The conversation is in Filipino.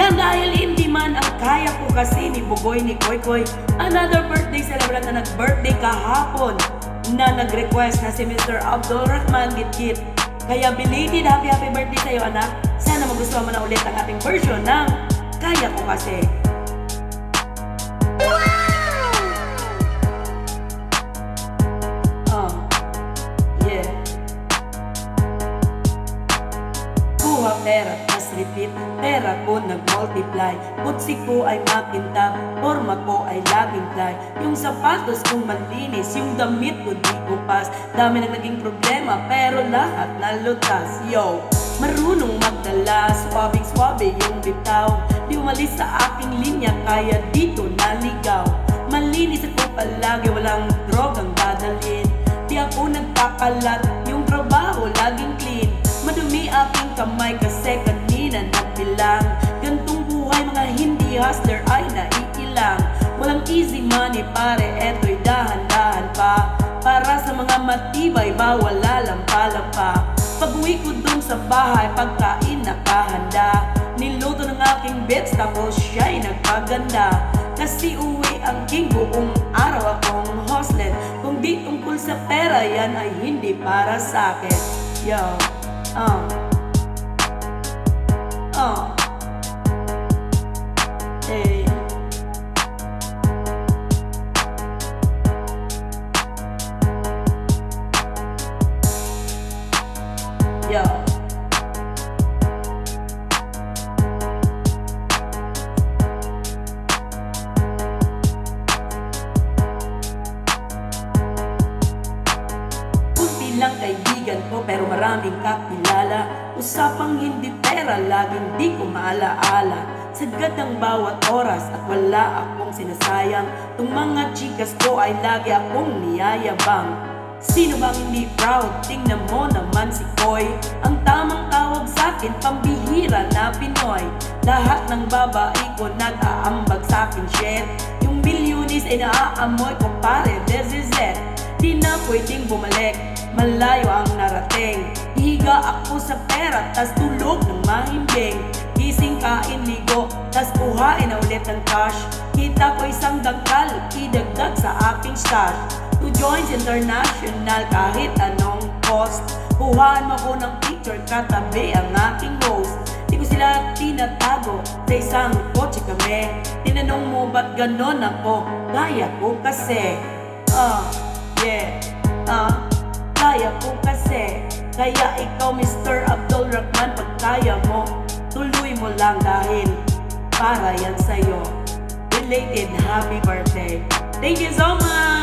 Yan dahil hindi man ang kaya ko kasi ni Bugoy ni Koy Koy. Another birthday celebrant na nag-birthday kahapon na nag-request na si Mr. Abdul Rahman Gitgit. Kaya belated happy birthday sa'yo anak. Sana magustuhan mo na ulit ang ating version ng Kaya Ko Kasi. Kuha pera, tas repeat, pera ko nag-multiply. Putsi ko ay makintab, forma ko ay laging fly. Yung sapatos kong malinis, yung damit ko di ko pas. Dami na naging problema, pero lahat nalutas. Yo, marunong magdala, swabing-swabe yung bitaw. Di umalis sa aking linya, kaya dito naligaw. Malinis ako palagi, walang drogang dadalhin. Di ako nagkakalat, yung trabaho laging clean. Madumi aking kamay kasi kanina nagbilang. Gantong buhay mga hindi hustler ay naiilang. Walang easy money pare, eto'y dahan-dahan pa. Para sa mga matibay, bawal lalampa-lampa. Pag-uwi ko dun sa bahay, pagkain nakahanda. Niluto ng aking bets, tapos siya'y nagpaganda. Kasi uwi ang king, buong araw akong hustling. Kung di tungkol sa pera, yan ay hindi para sa'kin. Yo, hey. Yo. Kunti lang kaibigan ko pero maraming kakilala. Usapang hindi pera, laging di ko maalaala. Sagad ang bawat oras at wala akong sinasayang. Tung mga chikas ko ay lagi akong niyayabang. Sino bang hindi proud? Tingnan mo naman si Koy. Ang tamang tawag sa'kin, pambihira na Pinoy. Lahat ng babae ko nag-aambag sa'kin shit. Yung milyonis ay naaamoy ko pare, this is it. Di na pwedeng bumalik, malayo ang narating. Higa ako sa pera, tas tulog ng mahimbing. Gising, kain, ligo, tas kuhain na ulit ng cash. Kita ko isang dangkal, idagdag sa aking stash. 2 joints international, kahit anong cost. Kuhaan mo ko ng picture, katabi ang aking host. Di ko sila tinatago, sa isang kotse kami. Tinanong mo ba't ganon ako? Kaya ko kasi. Kaya ko kasi. Kaya ikaw Mr. Abdul Rahman, pag kaya mo, tuloy mo lang dahil para yan sa'yo. Belated happy birthday. Thank you so much!